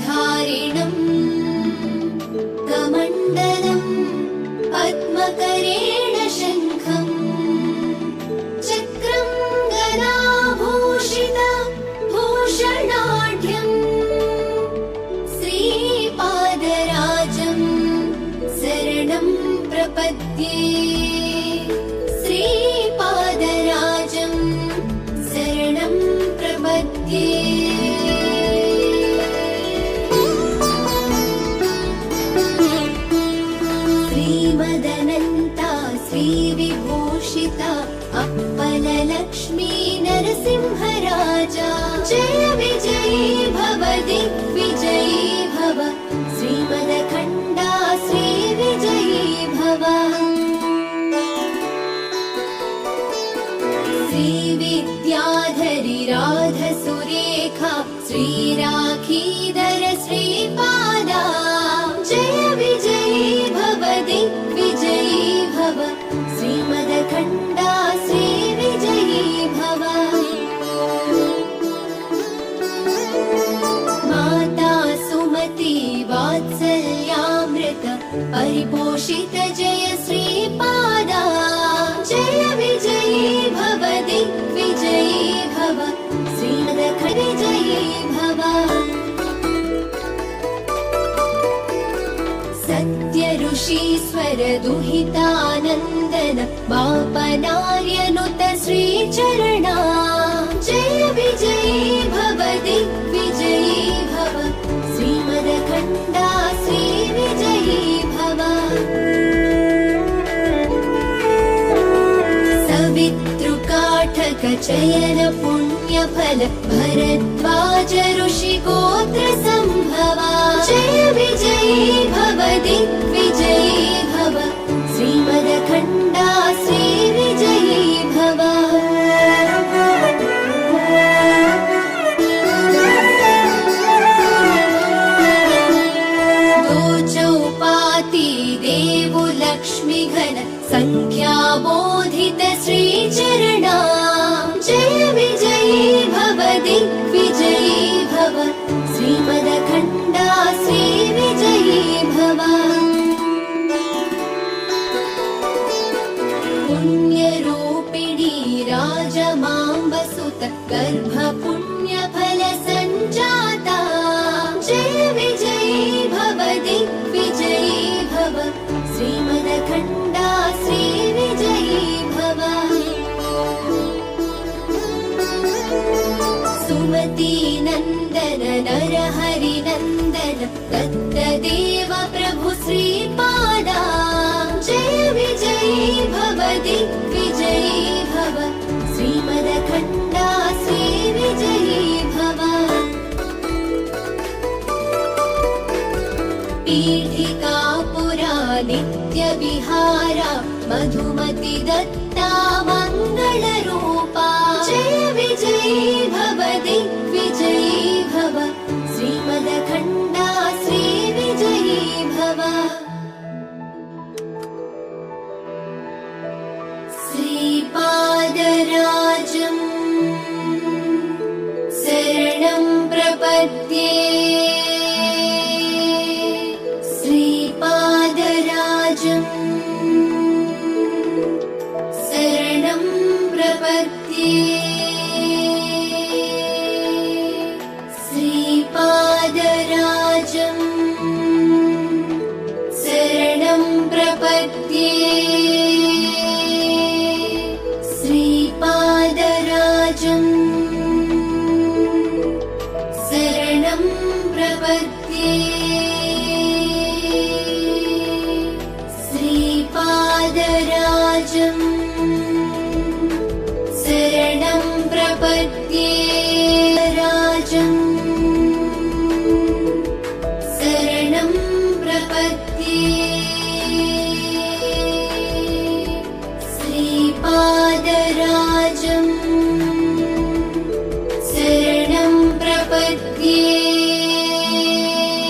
चक्रधारिणम् कमण्डलम् पद्मकरेण शङ्खम् चक्रं गदाभूषित भूषणाढ्यम् श्रीपादराजम् शरणं प्रपद्ये श्रीपादराजं शरणं प्रपद्ये। श्रीमदनन्ता श्रीविभूषिता अप्पललक्ष्मी नरसिंहराजा जय विजयी भव दिग्विजयी भव श्रीमदखण्डा श्रीविजयी भव। श्रीविद्याधरी राधसुरेखा श्रीराखीधर श्रीपादा जय विजयी भव दिग्विजयी भव श्रीमदखण्डा श्रीविजयी भव। माता सुमती वात्सल्यामृत परिपोषित जय श्रीपादा जय विजयी भव दिग्विजयी भव श्रीमदखण्डविजयी भव। सत्य ऋषीश्वर दुहितानन्दन बापनार्यनुत श्रीचरणा जय विजयी भव दिग्विजयी भव श्रीमदखण्डा श्रीविजयी भव। सवितृकाठक चयन पुण्यफल भरद्वाज ऋषिगोत्र सम्भवा जय विजयी भव दिग्विजयी भव श्रीमदखण्डा श्रीविजयी भव। दो चौपाती देवु लक्ष्मी घन संख्याबोधित श्रीचरणा जय विजयी भव दिग्विजयी भव श्रीमदखण्डा श्रीविजयी भव। पुण्यरूपिणी राजमाम्बसुत गर्भपुण्यफल सञ्जाता जय विजयी भव दिग्विजयी भव श्रीमदखण्डा श्रीविजयी भव। सुमती नन्दन नरहरिनन्दन दत्तदेव प्रभु श्रीपादा जय विजयी भव दिग्विजयी भव श्रीमदखण्डा श्रीविजयी भव। पीठिकापुरा नित्यविहारा मधुमती दत्ता मङ्गलरूपा जय विजयी भव दिग्विजयी भव श्रीमदखण्डा श्रीविजयी भव। श्रीपादराजम् शरणं प्रपद्ये श्रीपादराजम् शरणं प्रपद्ये श्रीपादराजम् शरणं प्रपद्ये श्रीपादराजम् शरणं प्रपद्ये श्रीपादराजम् शरणं प्रपद्ये राजम् शरणं प्रपद्ये श्रीपादराजम् शरणं प्रपद्ये।